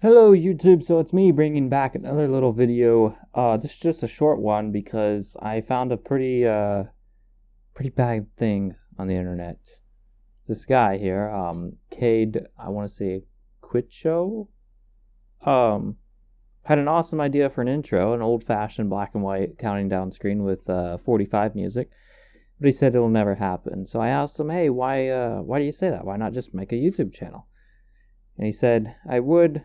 Hello YouTube, so it's me bringing back another little video. This is just a short one because I found a pretty bad thing on the internet. This guy here, Cade, I want to say Quitshow, had an awesome idea for an intro, an old-fashioned black and white counting down screen with 45 music, but he said it'll never happen. So I asked him, hey, why do you say that? Why not just make a YouTube channel? And he said, I would,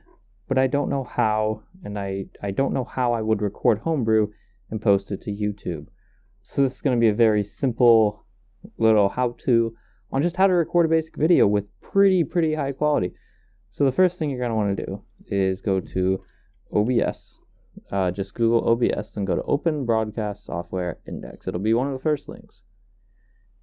but I don't know how, and I don't know how I would record Homebrew and post it to YouTube. So this is going to be a very simple little how-to on just how to record a basic video with pretty high quality. So the first thing you're going to want to do is go to OBS. Just Google OBS and go to Open Broadcast Software Index. It'll be one of the first links.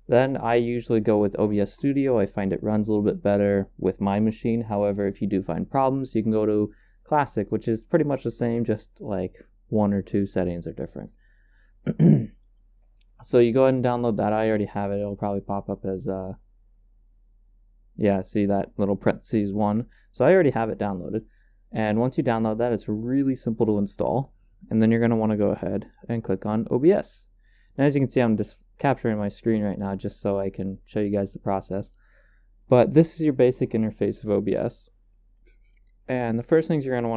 Then I usually go with OBS Studio. I find it runs a little bit better with my machine. However, if you do find problems, you can go to Classic, which is pretty much the same, just like one or two settings are different. So you go ahead and download that. I already have it. It'll probably pop up as, see that little parentheses 1. So I already have it downloaded. And once you download that, it's really simple to install. And then you're going to want to go ahead and click on OBS. Now, as you can see, I'm just capturing my screen right now just so I can show you guys the process. But this is your basic interface of OBS. And the first things you're going to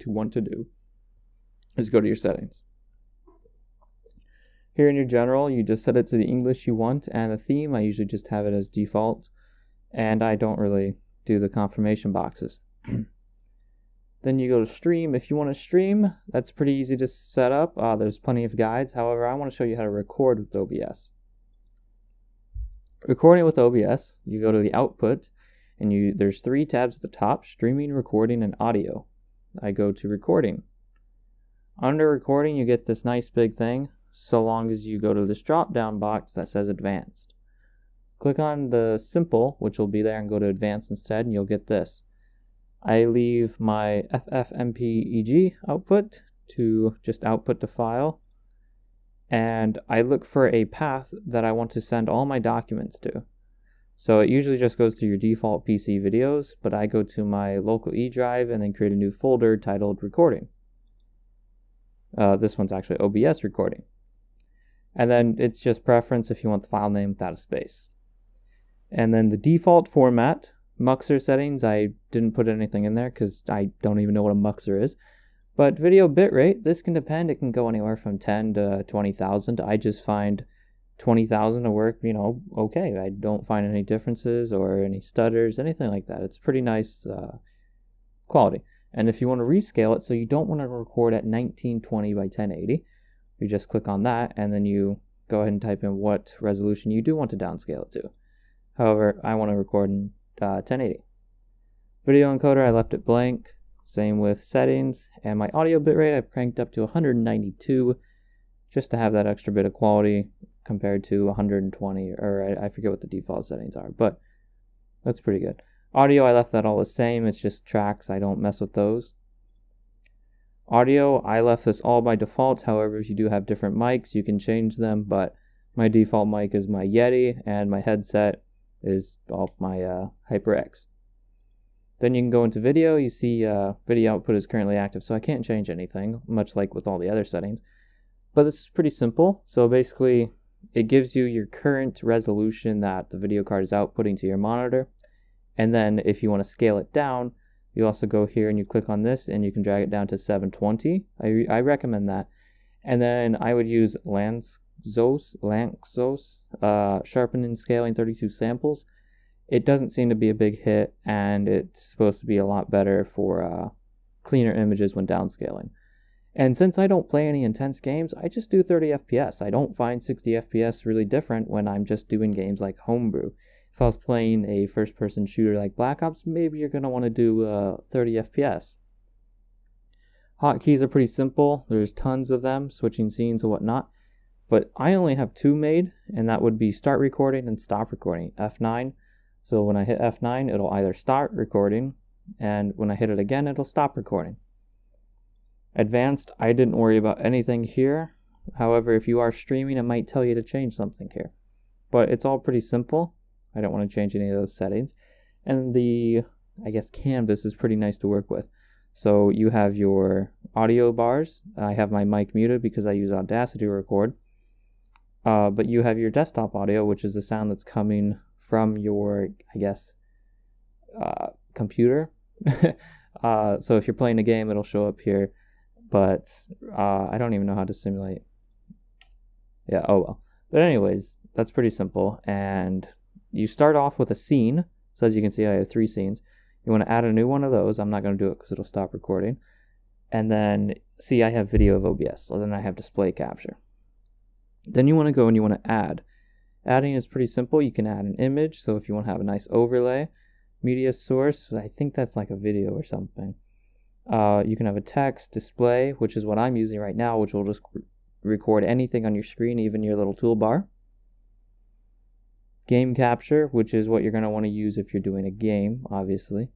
want to do is go to your settings. Here in your general, you just set it to the English you want, and the theme, I usually just have it as default, and I don't really do the confirmation boxes. Then you go to stream. If you want to stream, that's pretty easy to set up. There's plenty of guides. However, I want to show you how to record with OBS. Recording with OBS, you go to the output, and there's 3 tabs at the top: streaming, recording, and audio. I go to recording. Under recording, you get this nice big thing, so long as you go to this drop-down box that says advanced. Click on the simple, which will be there, and go to advanced instead, and you'll get this. I leave my FFmpeg output to just output the file, and I look for a path that I want to send all my documents to. So it usually just goes to your default PC videos, but I go to my local E drive and then create a new folder titled recording. This one's actually OBS recording. And then it's just preference if you want the file name without a space. And then the default format, Muxer settings, I didn't put anything in there because I don't even know what a Muxer is. But video bitrate, this can depend. It can go anywhere from 10 to 20,000. I just find 20,000 to work, okay. I don't find any differences or any stutters, anything like that. It's pretty nice quality. And if you want to rescale it, so you don't want to record at 1920 by 1080, you just click on that and then you go ahead and type in what resolution you do want to downscale it to. However, I want to record in 1080. Video encoder, I left it blank. Same with settings. And my audio bitrate, I cranked up to 192 just to have that extra bit of quality compared to 120, or I forget what the default settings are, but that's pretty good. Audio, I left that all the same. It's just tracks. I don't mess with those. Audio, I left this all by default. However, if you do have different mics, you can change them, but my default mic is my Yeti, and my headset is all my HyperX. Then you can go into video. You see video output is currently active, so I can't change anything, much like with all the other settings. But this is pretty simple. So basically, it gives you your current resolution that the video card is outputting to your monitor. And then if you want to scale it down, you also go here and you click on this and you can drag it down to 720. I recommend that. And then I would use Lanczos, sharpening scaling 32 samples. It doesn't seem to be a big hit, and it's supposed to be a lot better for cleaner images when downscaling. And since I don't play any intense games, I just do 30 FPS. I don't find 60 FPS really different when I'm just doing games like Homebrew. If I was playing a first-person shooter like Black Ops, maybe you're going to want to do 30 FPS. Hotkeys are pretty simple. There's tons of them, switching scenes and whatnot. But I only have 2 made, and that would be start recording and stop recording, F9. So when I hit F9, it'll either start recording, and when I hit it again, it'll stop recording. Advanced, I didn't worry about anything here. However, if you are streaming, it might tell you to change something here. But it's all pretty simple. I don't want to change any of those settings. And the I guess, canvas is pretty nice to work with. So you have your audio bars. I have my mic muted because I use Audacity to record. But you have your desktop audio, which is the sound that's coming from your, I guess, computer. So if you're playing a game, it'll show up here. But I don't even know how to simulate. Yeah, oh well. But anyways, that's pretty simple. And you start off with a scene. So as you can see, I have 3 scenes. You want to add a new one of those. I'm not going to do it because it'll stop recording. And then, see, I have video of OBS. So then I have display capture. Then you want to go and you want to add. Adding is pretty simple. You can add an image. So if you want to have a nice overlay, media source, I think that's like a video or something. You can have a text, display, which is what I'm using right now, which will just record anything on your screen, even your little toolbar. Game capture, which is what you're going to want to use if you're doing a game, obviously.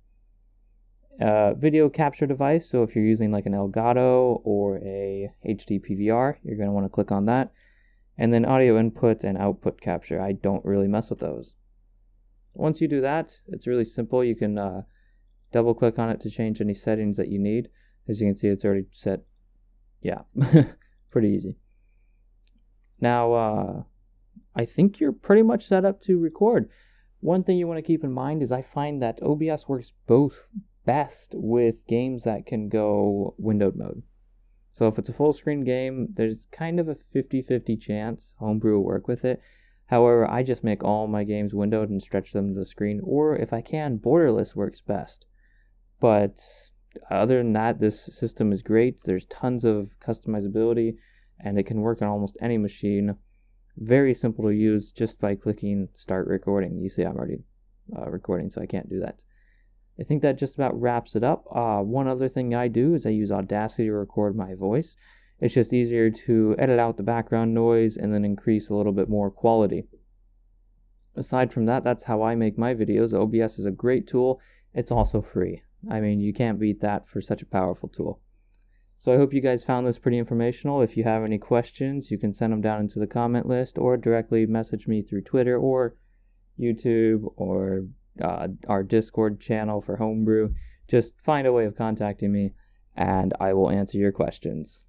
Video capture device, so if you're using like an Elgato or a HD PVR, you're going to want to click on that. And then audio input and output capture. I don't really mess with those. Once you do that, it's really simple. You can double click on it to change any settings that you need. As you can see, it's already set. Yeah, pretty easy. Now, I think you're pretty much set up to record. One thing you want to keep in mind is I find that OBS works both best with games that can go windowed mode. So if it's a full screen game, there's kind of a 50-50 chance Homebrew will work with it. However, I just make all my games windowed and stretch them to the screen, or if I can, borderless works best. But other than that, this system is great. There's tons of customizability, and it can work on almost any machine. Very simple to use just by clicking start recording. You see I'm already recording, so I can't do that. I think that just about wraps it up. One other thing I do is I use Audacity to record my voice. It's just easier to edit out the background noise and then increase a little bit more quality. Aside from that, that's how I make my videos. OBS is a great tool. It's also free. I mean, you can't beat that for such a powerful tool. So I hope you guys found this pretty informational. If you have any questions, you can send them down into the comment list or directly message me through Twitter or YouTube or our Discord channel for Homebrew. Just find a way of contacting me and I will answer your questions.